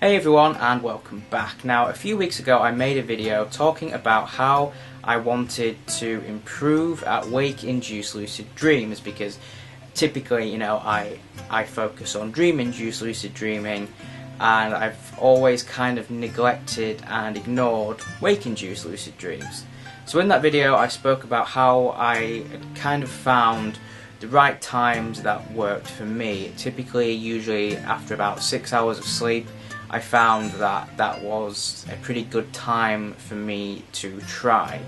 Hey everyone, and welcome back. Now, a few weeks ago I made a video talking about how I wanted to improve at wake-induced lucid dreams, because typically, you know, I focus on dream-induced lucid dreaming, and I've always kind of neglected and ignored wake-induced lucid dreams. So in that video I spoke about how I kind of found the right times that worked for me. Typically, usually after about 6 hours of sleep, I found that that was a pretty good time for me to try.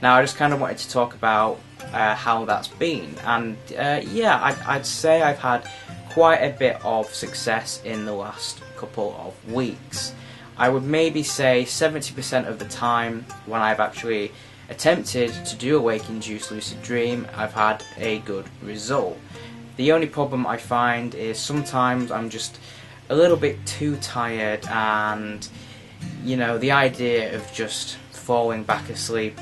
Now, I just kind of wanted to talk about how that's been, and yeah, I'd say I've had quite a bit of success in the last couple of weeks. I would maybe say 70% of the time when I've actually attempted to do a wake-induced lucid dream, I've had a good result. The only problem I find is sometimes I'm just a little bit too tired, and you know, the idea of just falling back asleep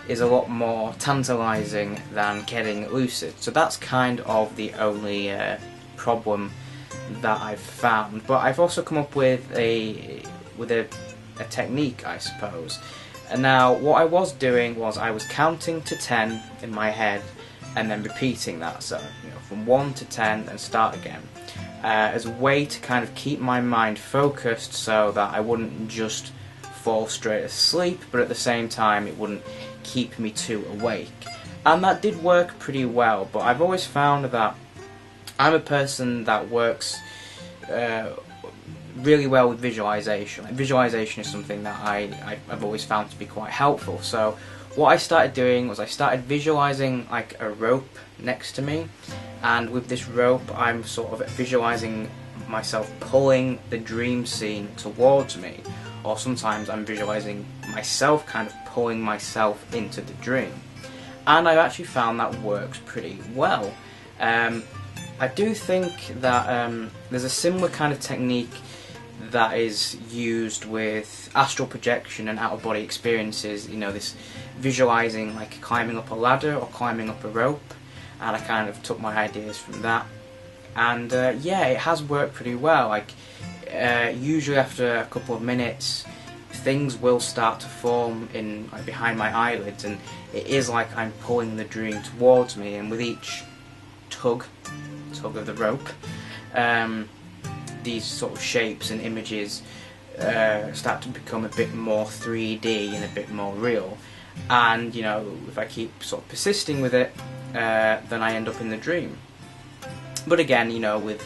is a lot more tantalizing than getting lucid. So that's kind of the only problem that I've found. But I've also come up with a technique, I suppose. And now what I was doing was I was counting to 10 in my head and then repeating that, so you know, from 1 to 10 and start again. As a way to kind of keep my mind focused so that I wouldn't just fall straight asleep, but at the same time it wouldn't keep me too awake. And that did work pretty well, but I've always found that I'm a person that works really well with visualization. Visualization is something that I've always found to be quite helpful. So what I started doing was I started visualizing like a rope next to me, and with this rope I'm sort of visualizing myself pulling the dream scene towards me, or sometimes I'm visualizing myself kind of pulling myself into the dream, and I've actually found that works pretty well. I do think that there's a similar kind of technique that is used with astral projection and out-of-body experiences, you know, this visualizing like climbing up a ladder or climbing up a rope, and I kind of took my ideas from that, and yeah, it has worked pretty well. Like usually after a couple of minutes things will start to form in like behind my eyelids, and it is like I'm pulling the dream towards me, and with each tug of the rope, these sort of shapes and images start to become a bit more 3D and a bit more real. And you know, if I keep sort of persisting with it, then I end up in the dream. But again, you know,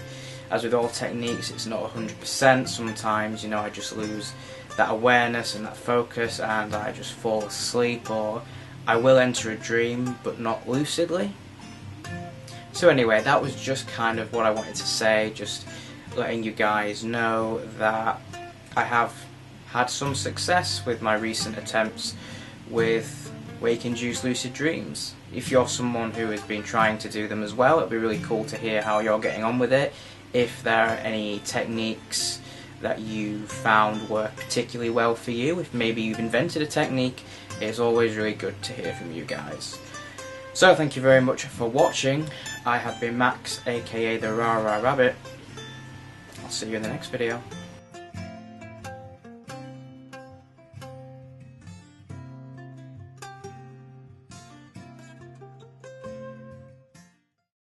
as with all techniques, it's not 100%. Sometimes, you know, I just lose that awareness and that focus, and I just fall asleep, or I will enter a dream, but not lucidly. So anyway, that was just kind of what I wanted to say, just letting you guys know that I have had some success with my recent attempts with wake-induced lucid dreams. If you're someone who has been trying to do them as well, it'd be really cool to hear how you're getting on with it. If there are any techniques that you found work particularly well for you, if maybe you've invented a technique, it's always really good to hear from you guys. So thank you very much for watching. I have been Max, aka TheRaRaRabbit. I'll see you in the next video.